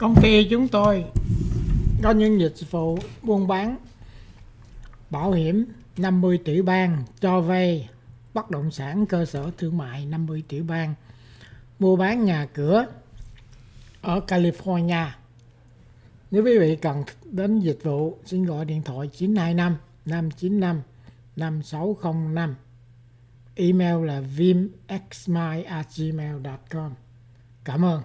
Công ty chúng tôi có những dịch vụ buôn bán bảo hiểm 50 tỷ bang, cho vay bất động sản cơ sở thương mại 50 tỷ bang, mua bán nhà cửa ở California. Nếu quý vị cần đến dịch vụ, xin gọi điện thoại 925 595 5605. Email là vimxmy@gmail.com. Cảm ơn.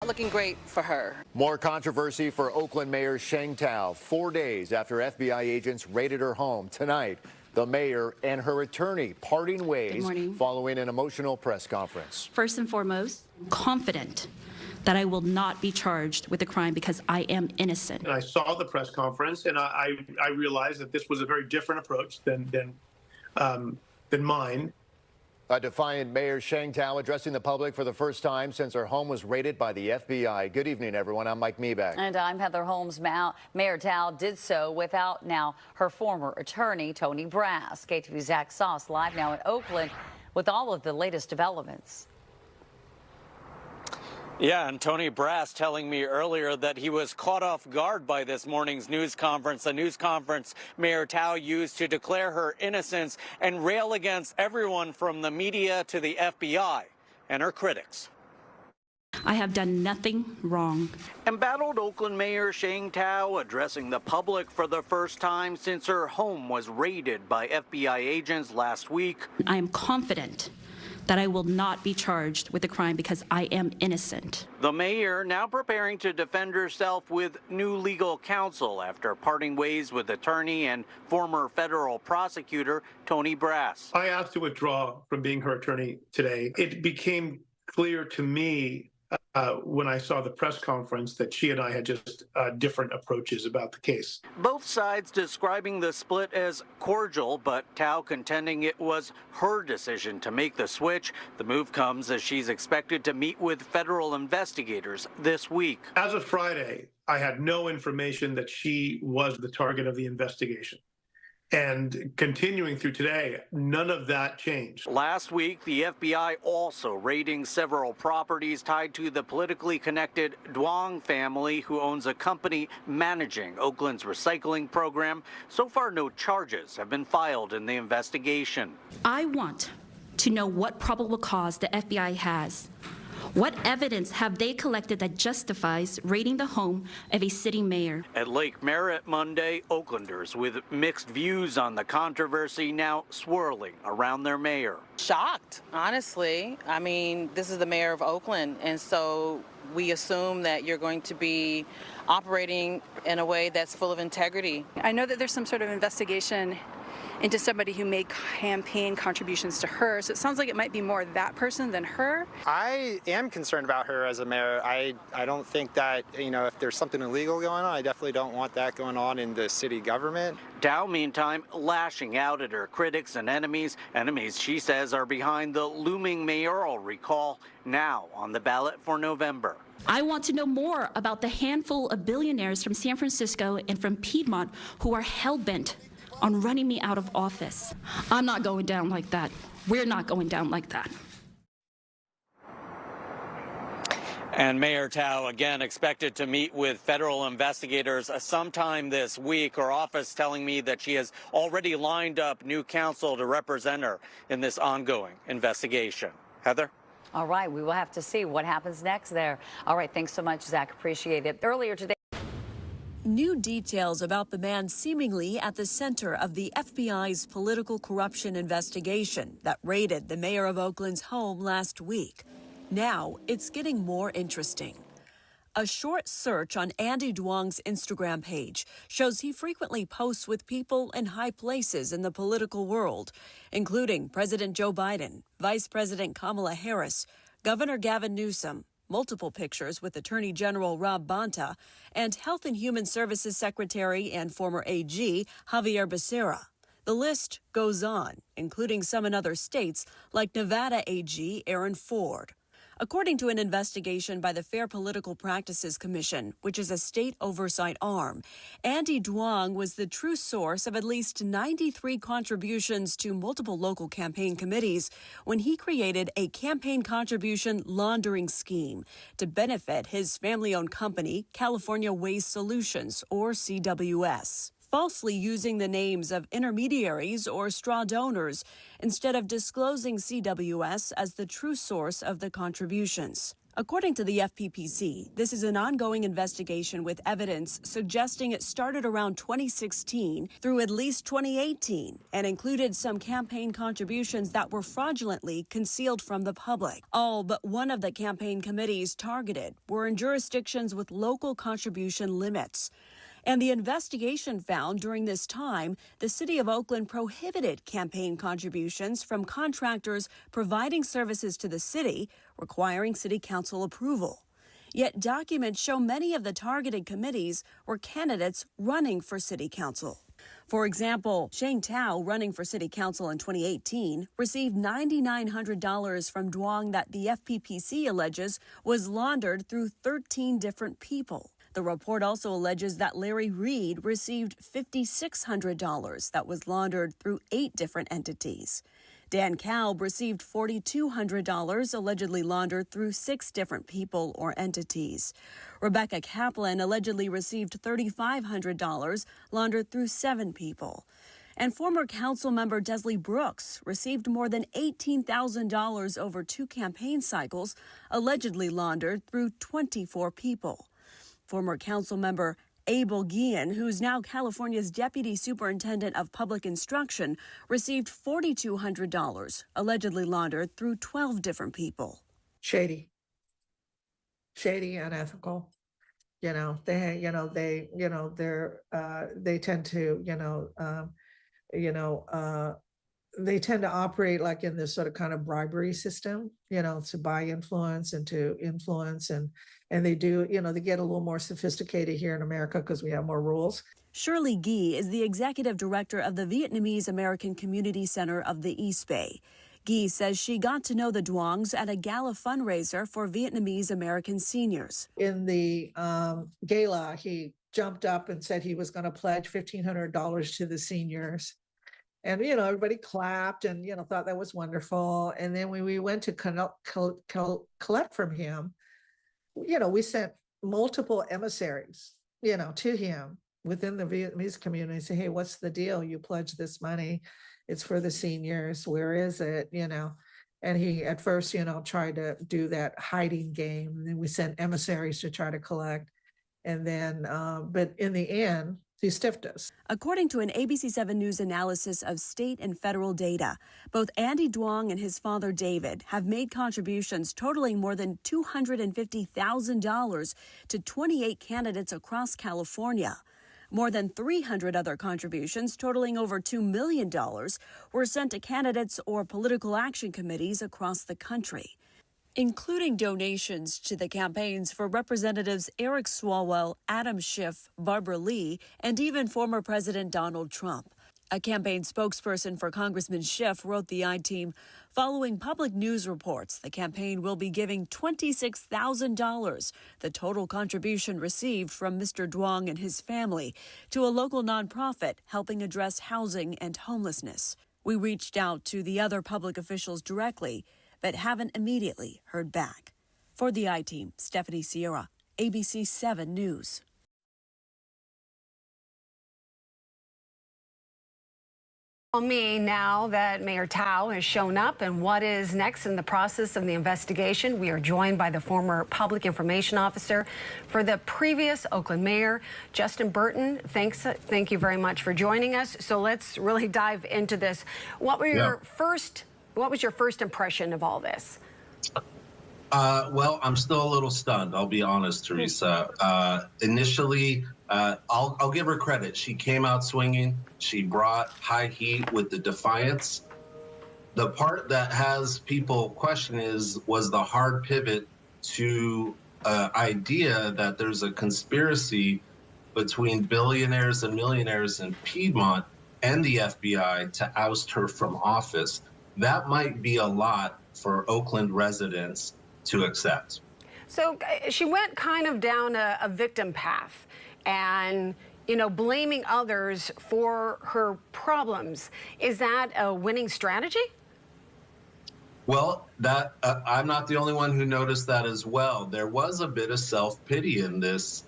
Looking great for her. More controversy for Oakland Mayor Sheng Thao 4 days after FBI agents raided her home. Tonight, the mayor and her attorney parting ways following an emotional press conference. First and foremost, confident that I will not be charged with a crime because I am innocent. And I saw the press conference, and I realized that this was a very different approach than mine. A defiant Mayor Sheng Thao addressing the public for the first time since her home was raided by the FBI. Good evening, everyone. I'm Mike Meeback. And I'm Heather Holmes. Mayor Thao did so without now her former attorney, Tony Brass. KTV's Zach Sauce live now in Oakland with all of the latest developments. Yeah, and Tony Brass telling me earlier that he was caught off guard by this morning's news conference, a news conference Mayor Thao used to declare her innocence and rail against everyone from the media to the FBI and her critics. I have done nothing wrong. Embattled Oakland Mayor Sheng Thao addressing the public for the first time since her home was raided by FBI agents last week. I am confident that I will not be charged with a crime because I am innocent. The mayor now preparing to defend herself with new legal counsel after parting ways with attorney and former federal prosecutor Tony Brass. I asked to withdraw from being her attorney today. It became clear to me when I saw the press conference that she and I had just different approaches about the case. Both sides describing the split as cordial, but Thao contending it was her decision to make the switch. The move comes as she's expected to meet with federal investigators this week. As of Friday, I had no information that she was the target of the investigation. And continuing through today, none of that changed. Last week, the FBI also raiding several properties tied to the politically connected Duong family, who owns a company managing Oakland's recycling program. So far, no charges have been filed in the investigation. I want to know what probable cause the FBI has. What evidence have they collected that justifies raiding the home of a sitting mayor? At Lake Merritt Monday, Oaklanders with mixed views on the controversy now swirling around their mayor. Shocked, honestly. I mean, this is the mayor of Oakland, and so we assume that you're going to be operating in a way that's full of integrity. I know that there's some sort of investigation into somebody who made campaign contributions to her. So it sounds like it might be more that person than her. I am concerned about her as a mayor. I don't think that, if there's something illegal going on, I definitely don't want that going on in the city government. Thao, meantime, lashing out at her critics and enemies she says are behind the looming mayoral recall now on the ballot for November. I want to know more about the handful of billionaires from San Francisco and from Piedmont who are hell-bent on running me out of office. I'm not going down like that. We're not going down like that. And Mayor Thao again expected to meet with federal investigators sometime this week. Her office telling me that she has already lined up new counsel to represent her in this ongoing investigation. Heather? All right, we will have to see what happens next there. All right, thanks so much, Zach. Appreciate it. Earlier today, new details about the man seemingly at the center of the FBI's political corruption investigation that raided the mayor of Oakland's home last week. Now it's getting more interesting. A short search on Andy Duong's Instagram page shows he frequently posts with people in high places in the political world, including President Joe Biden, Vice President Kamala Harris, Governor Gavin Newsom, multiple pictures with Attorney General Rob Bonta, and Health and Human Services Secretary and former AG Javier Becerra. The list goes on, including some in other states like Nevada AG Aaron Ford. According to an investigation by the Fair Political Practices Commission, which is a state oversight arm, Andy Duong was the true source of at least 93 contributions to multiple local campaign committees when he created a campaign contribution laundering scheme to benefit his family-owned company, California Waste Solutions, or CWS, falsely using the names of intermediaries or straw donors instead of disclosing CWS as the true source of the contributions. According to the FPPC, this is an ongoing investigation with evidence suggesting it started around 2016 through at least 2018 and included some campaign contributions that were fraudulently concealed from the public. All but one of the campaign committees targeted were in jurisdictions with local contribution limits. And the investigation found during this time, the city of Oakland prohibited campaign contributions from contractors providing services to the city, requiring city council approval. Yet documents show many of the targeted committees were candidates running for city council. For example, Sheng Tao, running for city council in 2018, received $9,900 from Duong that the FPPC alleges was laundered through 13 different people. The report also alleges that Larry Reed received $5,600 that was laundered through 8 different entities. Dan Kalb received $4,200 allegedly laundered through 6 different people or entities. Rebecca Kaplan allegedly received $3,500 laundered through 7 people. And former council member Desley Brooks received more than $18,000 over 2 campaign cycles, allegedly laundered through 24 people. Former council member Abel Guillen, who's now California's Deputy Superintendent of Public Instruction, received $4,200, allegedly laundered through 12 different people. Shady, unethical. They tend to, they tend to operate like in this sort of kind of bribery system, to buy influence and to influence. And they do, they get a little more sophisticated here in America because we have more rules. Shirley Guy is the executive director of the Vietnamese American Community Center of the East Bay. Guy says she got to know the Duongs at a gala fundraiser for Vietnamese American seniors. In the gala, he jumped up and said he was going to pledge $1,500 to the seniors. And, everybody clapped and, thought that was wonderful. And then when we went to collect from him, we sent multiple emissaries, to him within the Vietnamese community, say, hey, what's the deal? You pledged this money. It's for the seniors. Where is it? And he at first, tried to do that hiding game. And then we sent emissaries to try to collect. And then, but in the end, he stiffed us. According to an ABC7 News analysis of state and federal data, both Andy Duong and his father David have made contributions totaling more than $250,000 to 28 candidates across California. More than 300 other contributions totaling over $2 million were sent to candidates or political action committees across the country, including donations to the campaigns for Representatives Eric Swalwell, Adam Schiff, Barbara Lee, and even former President Donald Trump. A campaign spokesperson for Congressman Schiff wrote the I-Team, following public news reports, the campaign will be giving $26,000, the total contribution received from Mr. Duong and his family, to a local nonprofit helping address housing and homelessness. We reached out to the other public officials directly, but haven't immediately heard back. For the I-Team, Stephanie Sierra, ABC 7 News. Tell me now that Mayor Thao has shown up and what is next in the process of the investigation. We are joined by the former public information officer for the previous Oakland mayor, Justin Burton. Thank you very much for joining us. So let's really dive into this. What was your first impression of all this? Well, I'm still a little stunned, I'll be honest, Teresa. Initially, I'll give her credit. She came out swinging. She brought high heat with the defiance. The part that has people question was the hard pivot to idea that there's a conspiracy between billionaires and millionaires in Piedmont and the FBI to oust her from office. That might be a lot for Oakland residents to accept. So she went kind of down a victim path and, you know, blaming others for her problems. Is that a winning strategy? Well, that I'm not the only one who noticed that as well. There was a bit of self-pity in this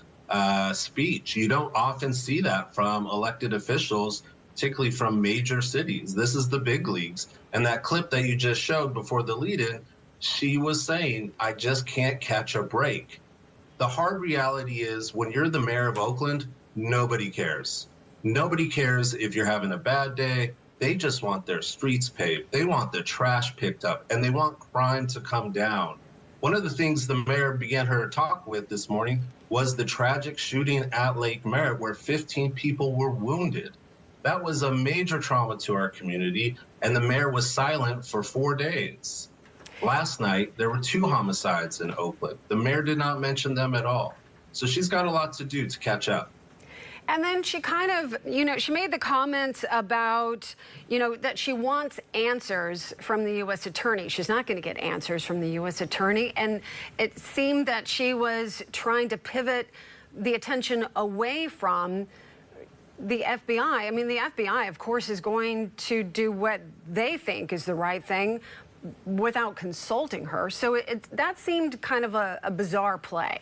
speech. You don't often see that from elected officials, particularly from major cities. This is the big leagues. And that clip that you just showed before the lead-in, she was saying, I just can't catch a break. The hard reality is when you're the mayor of Oakland, nobody cares. Nobody cares if you're having a bad day. They just want their streets paved. They want the trash picked up, and they want crime to come down. One of the things the mayor began her talk with this morning was the tragic shooting at Lake Merritt where 15 people were wounded. That was a major trauma to our community, and the mayor was silent for 4 days. Last night, there were 2 homicides in Oakland. The mayor did not mention them at all. So she's got a lot to do to catch up. And then she kind of, you know, she made the comments about, you know, that she wants answers from the U.S. attorney. She's not going to get answers from the U.S. attorney. And it seemed that she was trying to pivot the attention away from the FBI. I mean, the FBI, of course, is going to do what they think is the right thing without consulting her. So that seemed kind of a bizarre play.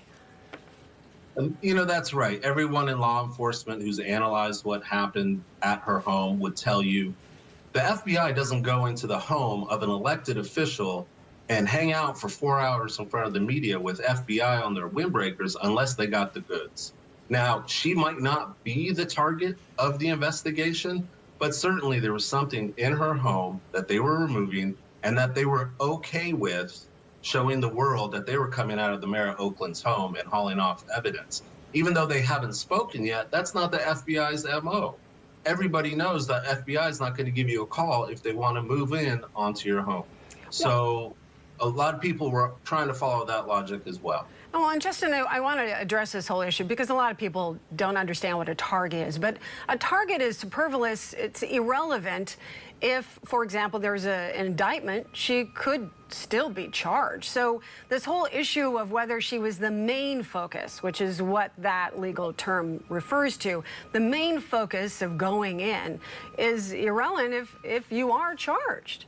You know, that's right. Everyone in law enforcement who's analyzed what happened at her home would tell you the FBI doesn't go into the home of an elected official and hang out for 4 hours in front of the media with FBI on their windbreakers unless they got the goods. Now, she might not be the target of the investigation, but certainly there was something in her home that they were removing and that they were okay with showing the world that they were coming out of the mayor of Oakland's home and hauling off evidence. Even though they haven't spoken yet, that's not the FBI's MO. Everybody knows that FBI is not going to give you a call if they want to move in onto your home. So a lot of people were trying to follow that logic as well. Oh, and Justin, I want to address this whole issue because a lot of people don't understand what a target is. But a target is superfluous. It's irrelevant. If, for example, there's an indictment, she could still be charged. So this whole issue of whether she was the main focus, which is what that legal term refers to, the main focus of going in is irrelevant if you are charged.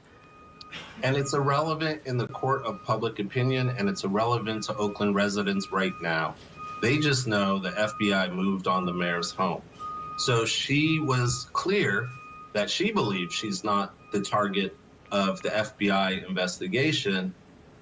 And it's irrelevant in the court of public opinion, and it's irrelevant to Oakland residents right now. They just know the FBI moved on the mayor's home. So she was clear that she believes she's not the target of the FBI investigation,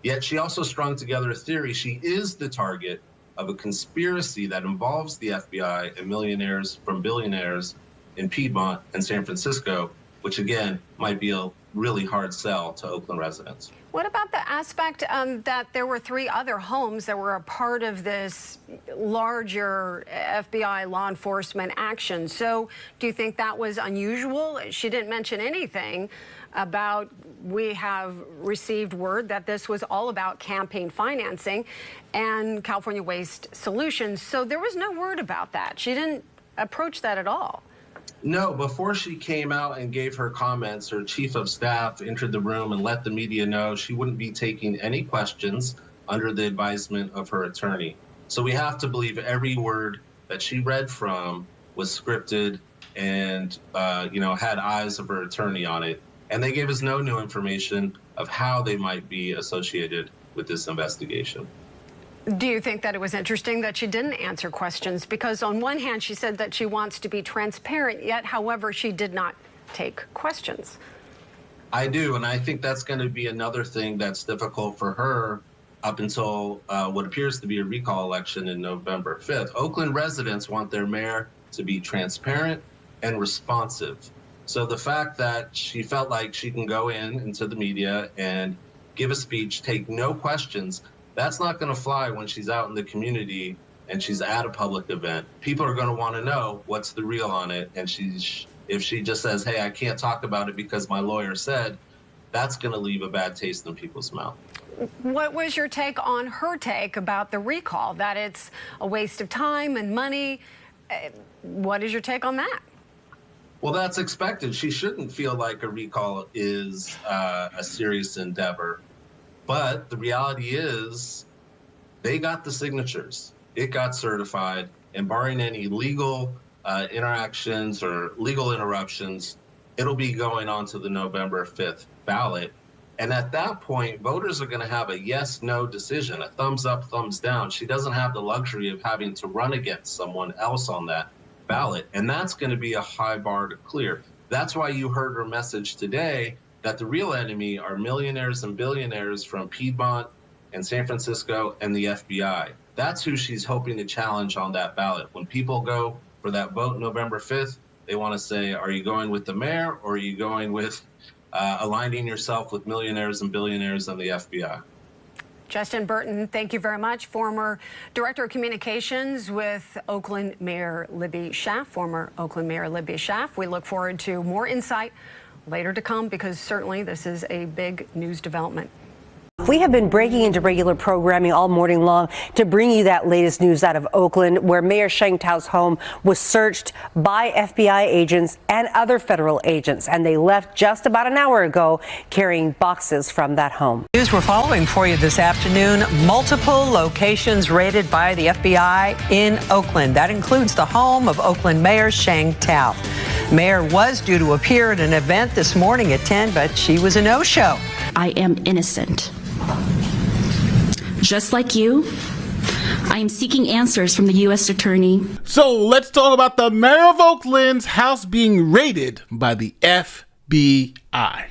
yet she also strung together a theory she is the target of a conspiracy that involves the FBI and millionaires from billionaires in Piedmont and San Francisco, which again might be a really hard sell to Oakland residents. What about the aspect that there were 3 other homes that were a part of this larger FBI law enforcement action? So do you think that was unusual? She didn't mention anything about, we have received word that this was all about campaign financing and California Waste Solutions. So there was no word about that. She didn't approach that at all. No, before she came out and gave her comments, her chief of staff entered the room and let the media know she wouldn't be taking any questions under the advisement of her attorney. So we have to believe every word that she read from was scripted and, you know, had eyes of her attorney on it. And they gave us no new information of how they might be associated with this investigation. Do you think that it was interesting that she didn't answer questions? Because on one hand, she said that she wants to be transparent, yet, however, she did not take questions. I do, and I think that's going to be another thing that's difficult for her up until what appears to be a recall election in November 5th. Oakland residents want their mayor to be transparent and responsive. So the fact that she felt like she can go into the media and give a speech, take no questions, that's not going to fly when she's out in the community and she's at a public event. People are going to want to know what's the real on it. And if she just says, hey, I can't talk about it because my lawyer said, that's going to leave a bad taste in people's mouth. What was your take on her take about the recall, that it's a waste of time and money? What is your take on that? Well, that's expected. She shouldn't feel like a recall is a serious endeavor. But the reality is they got the signatures. It got certified, and barring any legal interactions or legal interruptions, it'll be going on to the November 5th ballot. And at that point, voters are going to have a yes-no decision, a thumbs up, thumbs down. She doesn't have the luxury of having to run against someone else on that ballot. And that's going to be a high bar to clear. That's why you heard her message today that the real enemy are millionaires and billionaires from Piedmont and San Francisco and the FBI. That's who she's hoping to challenge on that ballot. When people go for that vote November 5th, they want to say, are you going with the mayor, or are you going with aligning yourself with millionaires and billionaires and the FBI? Justin Burton, thank you very much. Former Director of Communications with Oakland Mayor Libby Schaaf, former Oakland Mayor Libby Schaaf. We look forward to more insight later to come, because certainly this is a big news development. We have been breaking into regular programming all morning long to bring you that latest news out of Oakland, where Mayor Sheng Tao's home was searched by FBI agents and other federal agents, and they left just about an hour ago carrying boxes from that home. News we're following for you this afternoon: multiple locations raided by the FBI in Oakland. That includes the home of Oakland Mayor Sheng Tao. Mayor was due to appear at an event this morning at 10, but she was a no-show. I am innocent. Just like you, I am seeking answers from the U.S. Attorney. So let's talk about the mayor of Oakland's house being raided by the FBI.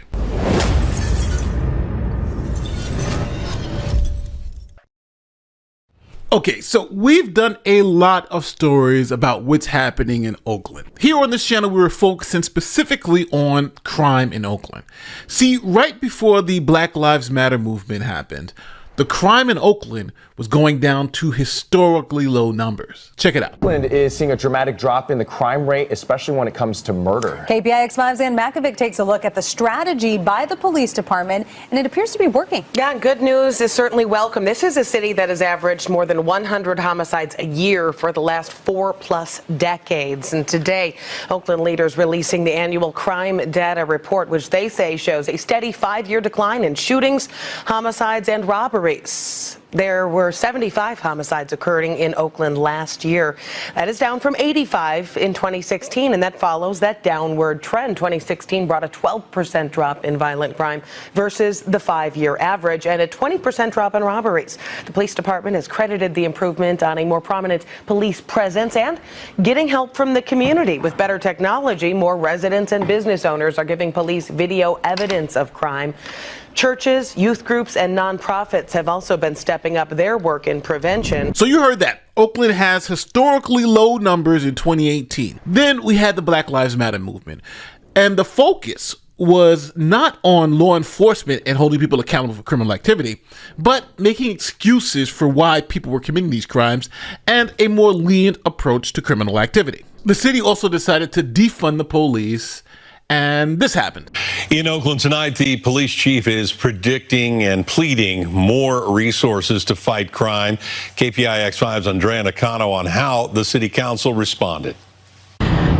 Okay, so we've done a lot of stories about what's happening in Oakland. Here on this channel, we were focusing specifically on crime in Oakland. See, right before the Black Lives Matter movement happened, the crime in Oakland was going down to historically low numbers. Check it out. Oakland is seeing a dramatic drop in the crime rate, especially when it comes to murder. KPIX5's Ann Makovic takes a look at the strategy by the police department, and it appears to be working. Yeah, good news is certainly welcome. This is a city that has averaged more than 100 homicides a year for the last 4+ decades. And today, Oakland leaders releasing the annual crime data report, which they say shows a steady 5-year decline in shootings, homicides, and robberies. There were 75 homicides occurring in Oakland last year. That is down from 85 in 2016, and that follows that downward trend. 2016 brought a 12% drop in violent crime versus the 5-year average, and a 20% drop in robberies. The police department has credited the improvement on a more prominent police presence and getting help from the community. With better technology, more residents and business owners are giving police video evidence of crime. Churches, youth groups, and nonprofits have also been stepping up their work in prevention. So you heard that. Oakland has historically low numbers in 2018. Then we had the Black Lives Matter movement. And the focus was not on law enforcement and holding people accountable for criminal activity, but making excuses for why people were committing these crimes and a more lenient approach to criminal activity. The city also decided to defund the police, and this happened. In Oakland tonight, the police chief is predicting and pleading more resources to fight crime. KPIX5's Andrea Nakano on how the city council responded.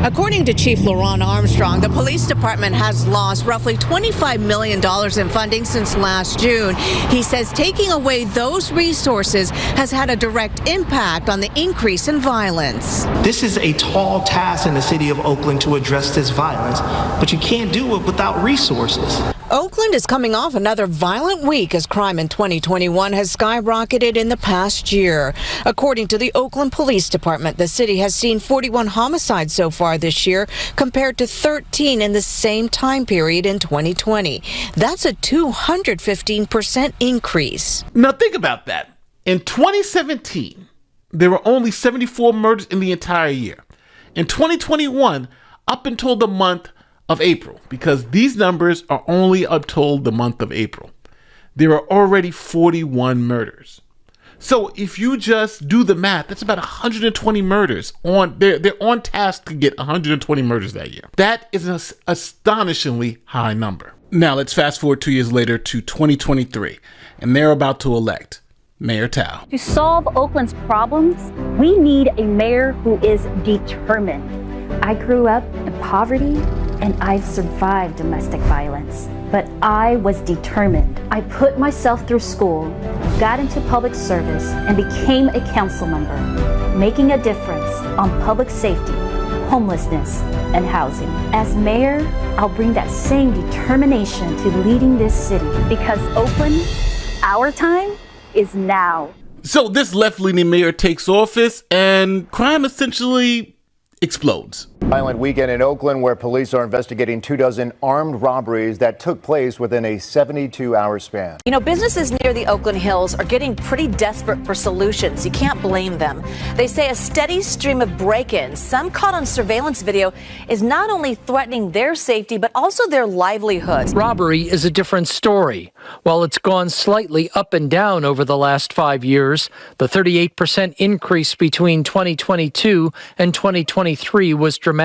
According to Chief LaRon Armstrong, the police department has lost roughly $25 million in funding since last June. He says taking away those resources has had a direct impact on the increase in violence. This is a tall task in the city of Oakland to address this violence, but you can't do it without resources. Oakland is coming off another violent week as crime in 2021 has skyrocketed in the past year. According to the Oakland Police Department, the city has seen 41 homicides so far this year compared to 13 in the same time period in 2020. That's a 215% increase. Now think about that. In 2017, there were only 74 murders in the entire year. In 2021, up until the month of April, because these numbers are only up till the month of April, there are already 41 murders. So if you just do the math, that's about 120 murders. They're on task to get 120 murders that year. That is an astonishingly high number. Now let's fast forward 2 years later to 2023, and they're about to elect Mayor Tao. To solve Oakland's problems, we need a mayor who is determined. I grew up in poverty, and I've survived domestic violence. But I was determined. I put myself through school, got into public service, and became a council member, making a difference on public safety, homelessness, and housing. As mayor, I'll bring that same determination to leading this city, because Oakland, our time is now. So this left-leaning mayor takes office and crime essentially explodes. Violent weekend in Oakland where police are investigating 24 armed robberies that took place within a 72-hour span. You know, businesses near the Oakland Hills are getting pretty desperate for solutions. You can't blame them. They say a steady stream of break-ins, some caught on surveillance video, is not only threatening their safety, but also their livelihoods. Robbery is a different story. While it's gone slightly up and down over the last 5 years, the 38% increase between 2022 and 2023 was dramatic.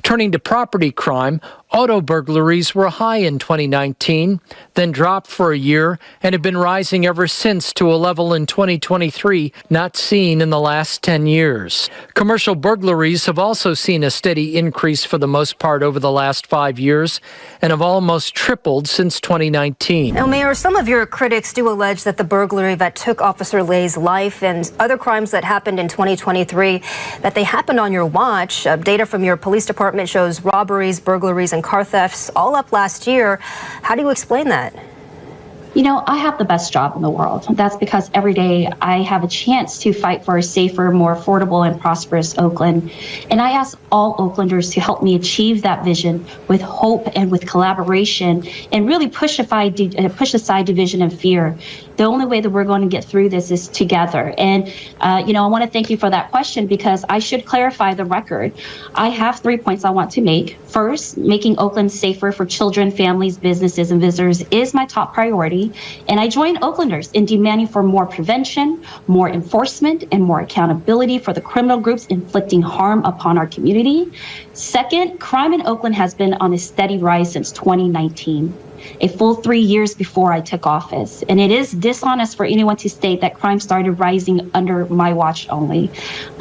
Turning to property crime, auto burglaries were high in 2019, then dropped for a year and have been rising ever since to a level in 2023 not seen in the last 10 years. Commercial burglaries have also seen a steady increase for the most part over the last 5 years and have almost tripled since 2019. Now, Mayor, some of your critics do allege that the burglary that took Officer Lay's life and other crimes that happened in 2023, that they happened on your watch. Data from your police department shows robberies, burglaries, and car thefts all up last year. How do you explain that? You know, I have the best job in the world. That's because every day I have a chance to fight for a safer, more affordable, and prosperous Oakland. And I ask all Oaklanders to help me achieve that vision with hope and with collaboration, and really push aside division and fear. The only way that we're going to get through this is together. And, I want to thank you for that question, because I should clarify the record. I have 3 points I want to make. First, making Oakland safer for children, families, businesses, and visitors is my top priority. And I join Oaklanders in demanding for more prevention, more enforcement, and more accountability for the criminal groups inflicting harm upon our community. Second, crime in Oakland has been on a steady rise since 2019. A full 3 years before I took office. And it is dishonest for anyone to state that crime started rising under my watch only.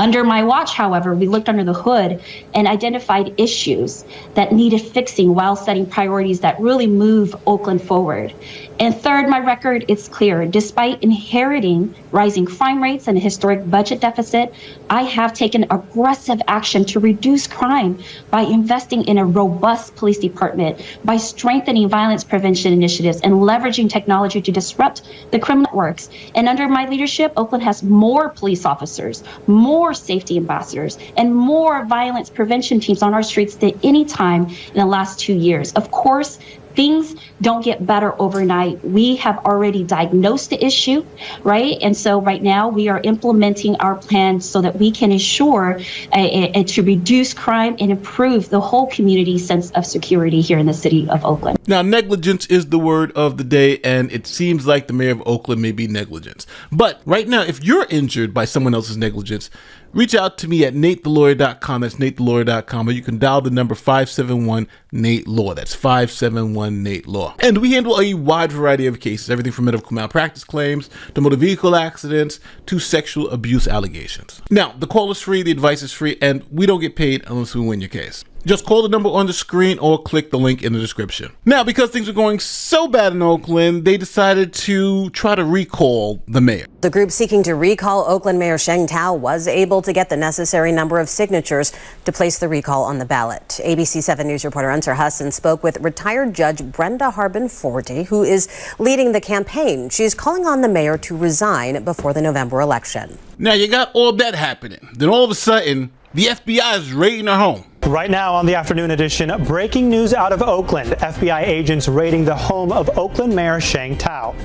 Under my watch, however, we looked under the hood and identified issues that needed fixing while setting priorities that really move Oakland forward. And third, my record is clear. Despite inheriting rising crime rates and a historic budget deficit, I have taken aggressive action to reduce crime by investing in a robust police department, by strengthening violence prevention initiatives, and leveraging technology to disrupt the criminal networks. And under my leadership, Oakland has more police officers, more safety ambassadors, and more violence prevention teams on our streets than any time in the last 2 years. Of course, things don't get better overnight. We have already diagnosed the issue, right? And so right now we are implementing our plan so that we can ensure to reduce crime and improve the whole community's sense of security here in the city of Oakland. Now, negligence is the word of the day, and it seems like the mayor of Oakland may be negligent. But right now, if you're injured by someone else's negligence, reach out to me at NateTheLawyer.com. That's NateTheLawyer.com. Or you can dial the number 571-NATE-LAW. That's 571-NATE-LAW. And we handle a wide variety of cases, everything from medical malpractice claims to motor vehicle accidents to sexual abuse allegations. Now, the call is free, the advice is free, and we don't get paid unless we win your case. Just call the number on the screen or click the link in the description. Now, because things were going so bad in Oakland, they decided to try to recall the mayor. The group seeking to recall Oakland Mayor Sheng Thao was able to get the necessary number of signatures to place the recall on the ballot. ABC 7 News reporter Unser Hassan spoke with retired Judge Brenda Harbin-Forte, who is leading the campaign. She's calling on the mayor to resign before the November election. Now, you got all that happening. Then all of a sudden, the FBI is raiding her home. Right now on the afternoon edition, breaking news out of Oakland. FBI agents raiding the home of Oakland Mayor Sheng Thao.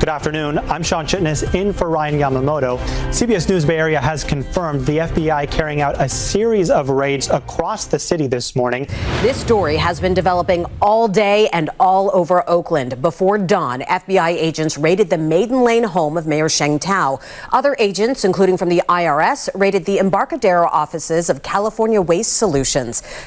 Good afternoon. I'm Sean Chitness in for Ryan Yamamoto. CBS News Bay Area has confirmed the FBI carrying out a series of raids across the city this morning. This story has been developing all day and all over Oakland. Before dawn, FBI agents raided the Maiden Lane home of Mayor Sheng Thao. Other agents, including from the IRS, raided the Embarcadero offices of California Waste Solutions.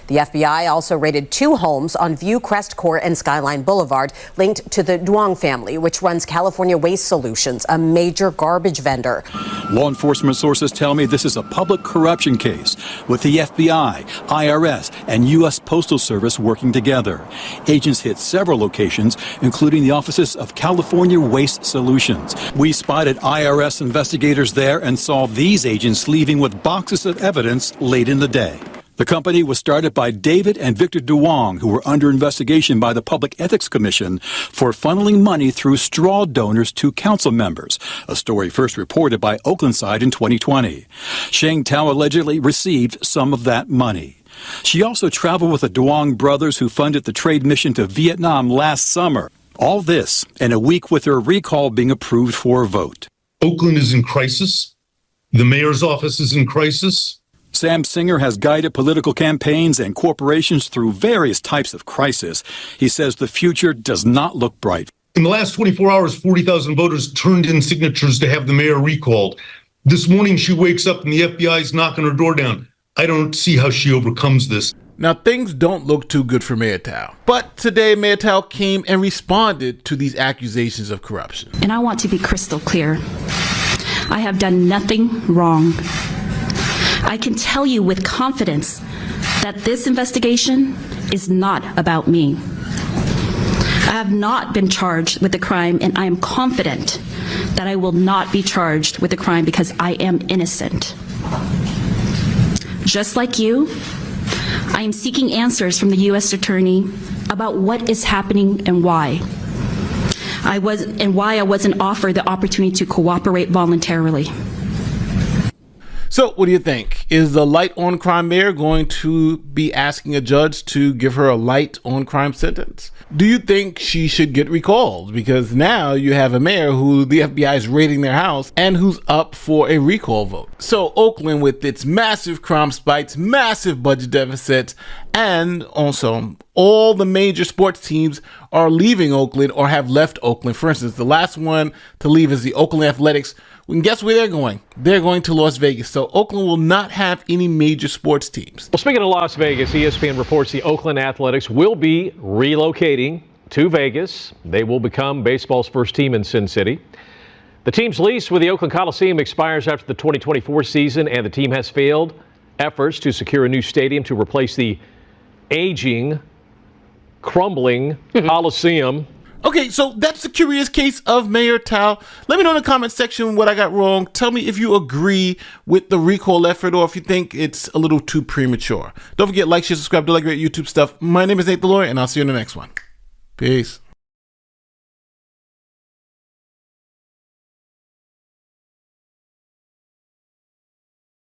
The FBI also raided 2 homes on View Crest Court and Skyline Boulevard linked to the Duong family, which runs California California Waste Solutions, a major garbage vendor. Law enforcement sources tell me this is a public corruption case with the FBI, IRS, and U.S. Postal Service working together. Agents hit several locations, including the offices of California Waste Solutions. We spotted IRS investigators there and saw these agents leaving with boxes of evidence late in the day. The company was started by David and Victor Duong, who were under investigation by the Public Ethics Commission for funneling money through straw donors to council members, a story first reported by Oaklandside in 2020. Sheng Tao allegedly received some of that money. She also traveled with the Duong brothers who funded the trade mission to Vietnam last summer. All this in a week with her recall being approved for a vote. Oakland is in crisis. The mayor's office is in crisis. Sam Singer has guided political campaigns and corporations through various types of crisis. He says the future does not look bright. In the last 24 hours, 40,000 voters turned in signatures to have the mayor recalled. This morning, she wakes up and the FBI is knocking her door down. I don't see how she overcomes this. Now, things don't look too good for Mayor Tao. But today, Mayor Tao came and responded to these accusations of corruption. And I want to be crystal clear. I have done nothing wrong. I can tell you with confidence that this investigation is not about me. I have not been charged with the crime, and I am confident that I will not be charged with the crime because I am innocent. Just like you, I am seeking answers from the U.S. Attorney about what is happening and why. I wasn't offered the opportunity to cooperate voluntarily. So what do you think? Is the light on crime mayor going to be asking a judge to give her a light on crime sentence? Do you think she should get recalled? Because now you have a mayor who the FBI is raiding their house and who's up for a recall vote. So Oakland, with its massive crime spikes, massive budget deficits, and also all the major sports teams are leaving Oakland or have left Oakland. For instance, the last one to leave is the Oakland Athletics. And guess where they're going? They're going to Las Vegas. So Oakland will not have any major sports teams. Well, speaking of Las Vegas, ESPN reports the Oakland Athletics will be relocating to Vegas. They will become baseball's first team in Sin City. The team's lease with the Oakland Coliseum expires after the 2024 season, and the team has failed efforts to secure a new stadium to replace the aging, crumbling Coliseum. Okay, so that's the curious case of Mayor Tao. Let me know in the comment section what I got wrong. Tell me if you agree with the recall effort or if you think it's a little too premature. Don't forget, like, share, subscribe, do like great YouTube stuff. My name is Nate the Lawyer, and I'll see you in the next one. Peace.